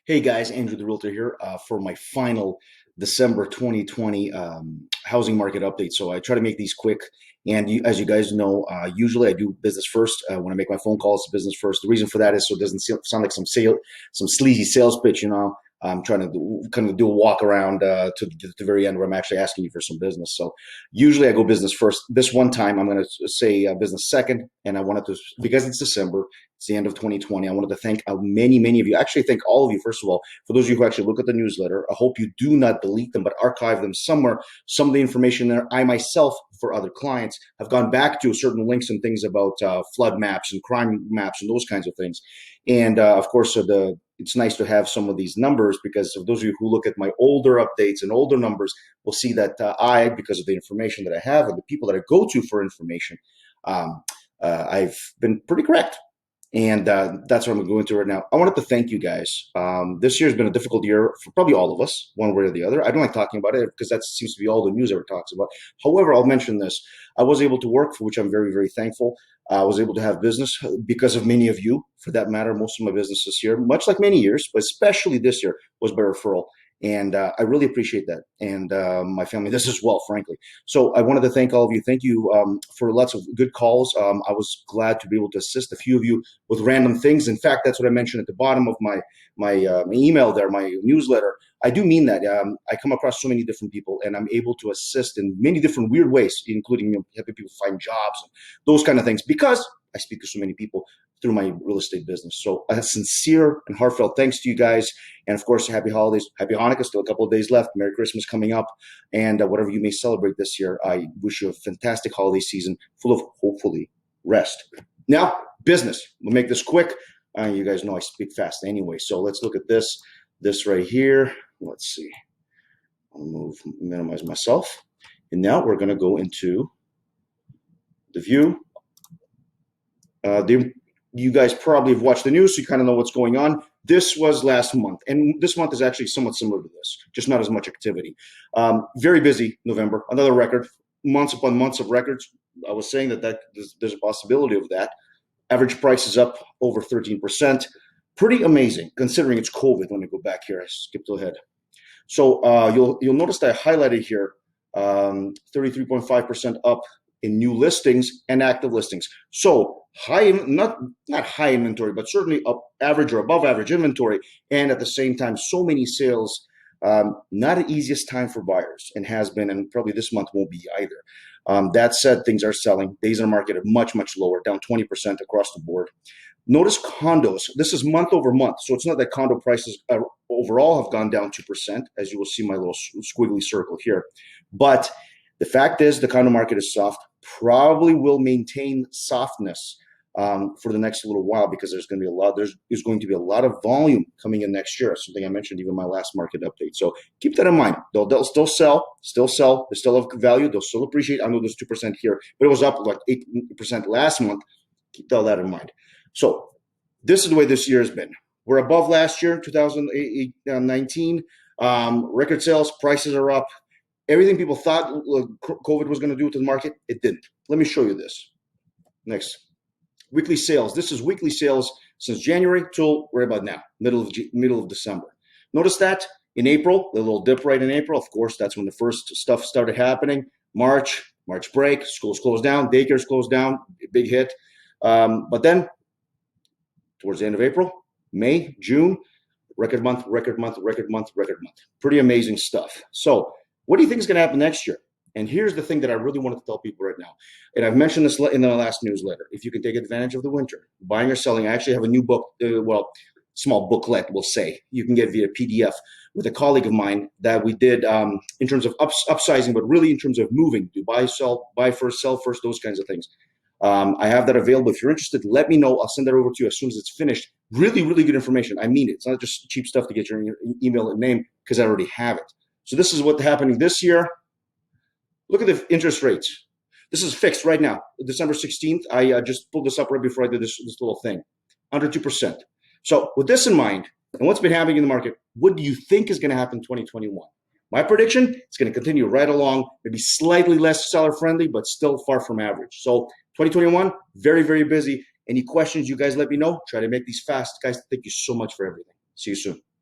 Hey guys, Andrew the Realtor here for my final December 2020 housing market update. So I try to make these quick. And as you guys know, usually I do business first. When I make my phone calls, business first. The reason for that is so it doesn't sound like some sleazy sales pitch. I'm trying to kind of do a walk around to the very end where I'm actually asking you for some business. So usually I go business first. This one time I'm going to say business second, and I wanted to, because it's December. It's the end of 2020. I wanted to thank many of you. Actually, thank all of you, first of all, for those of you who actually look at the newsletter. I hope you do not delete them, but archive them somewhere. Some of the information there, I myself, for other clients, have gone back to certain links and things about flood maps and crime maps and those kinds of things. And of course, it's nice to have some of these numbers, because of those of you who look at my older updates and older numbers will see that because of the information that I have and the people that I go to for information, I've been pretty correct. And that's what I'm going into right now. I wanted to thank you guys. This year has been a difficult year for probably all of us, one way or the other. I don't like talking about it because that seems to be all the news ever talks about. However, I'll mention this. I was able to work, for which I'm very, very thankful. I was able to have business because of many of you. For that matter, most of my business this year, much like many years, but especially this year, was by referral. And I really appreciate that. And my family does as well, frankly. So I wanted to thank all of you. Thank you for lots of good calls. I was glad to be able to assist a few of you with random things. In fact, that's what I mentioned at the bottom of my email there, my newsletter. I do mean that. I come across so many different people, and I'm able to assist in many different weird ways, including helping people find jobs and those kind of things, because I speak to so many people through my real estate business. So a sincere and heartfelt thanks to you guys. And of course, happy holidays, happy Hanukkah, still a couple of days left. Merry Christmas coming up. And whatever you may celebrate this year, I wish you a fantastic holiday season full of, hopefully, rest. Now, business. We'll make this quick. You guys know I speak fast anyway. So let's look at this right here. Let's see. I'll minimize myself. And now we're going to go into the view. You guys probably have watched the news, so you kind of know what's going on. This was last month, and this month is actually somewhat similar to this, just not as much activity. Very busy November, another record, months upon months of records. I was saying that there's a possibility of that. Average price is up over 13%. Pretty amazing, considering it's COVID. Let me go back here. I skipped ahead. So you'll notice that I highlighted here 33.5% up in new listings and active listings. So high, not high inventory, but certainly up average or above average inventory. And at the same time, so many sales. Not the easiest time for buyers, and has been, and probably this month won't be either. That said, things are selling. Days on market are much, much lower, down 20% across the board. Notice condos. This is month over month. So it's not that condo prices overall have gone down 2%, as you will see my little squiggly circle here. But the fact is the condo market is soft, probably will maintain softness for the next little while, because there's going to be a lot of volume coming in next year. Something I mentioned even in my last market update. So keep that in mind. They'll still sell. They still have value. They'll still appreciate. I know there's 2% here, but it was up like 8% last month. Keep all that in mind. So this is the way this year has been. We're above last year, 2019. Record sales, prices are up. Everything people thought COVID was going to do to the market, it didn't. Let me show you this. Next. Weekly sales. This is weekly sales since January till right about now, middle of December. Notice that in April, the little dip right in April. Of course, that's when the first stuff started happening. March break, schools closed down, daycares closed down, big hit. But then towards the end of April, May, June, record month. Pretty amazing stuff. So what do you think is going to happen next year? And here's the thing that I really wanted to tell people right now. And I've mentioned this in the last newsletter. If you can take advantage of the winter, buying or selling, I actually have a new book, small booklet, we'll say. You can get via PDF with a colleague of mine that we did in terms of upsizing, but really in terms of moving. Do buy, sell, buy first, sell first, those kinds of things. I have that available. If you're interested, let me know. I'll send that over to you as soon as it's finished. Really, really good information. I mean it. It's not just cheap stuff to get your email and name, because I already have it. So this is what's happening this year. Look at the interest rates. This is fixed right now, December 16th. I just pulled this up right before I did this little thing. Under 2%. So with this in mind, and what's been happening in the market, what do you think is going to happen in 2021? My prediction, it's going to continue right along, maybe slightly less seller-friendly, but still far from average. So 2021, very, very busy. Any questions, you guys let me know. Try to make these fast. Guys, thank you so much for everything. See you soon.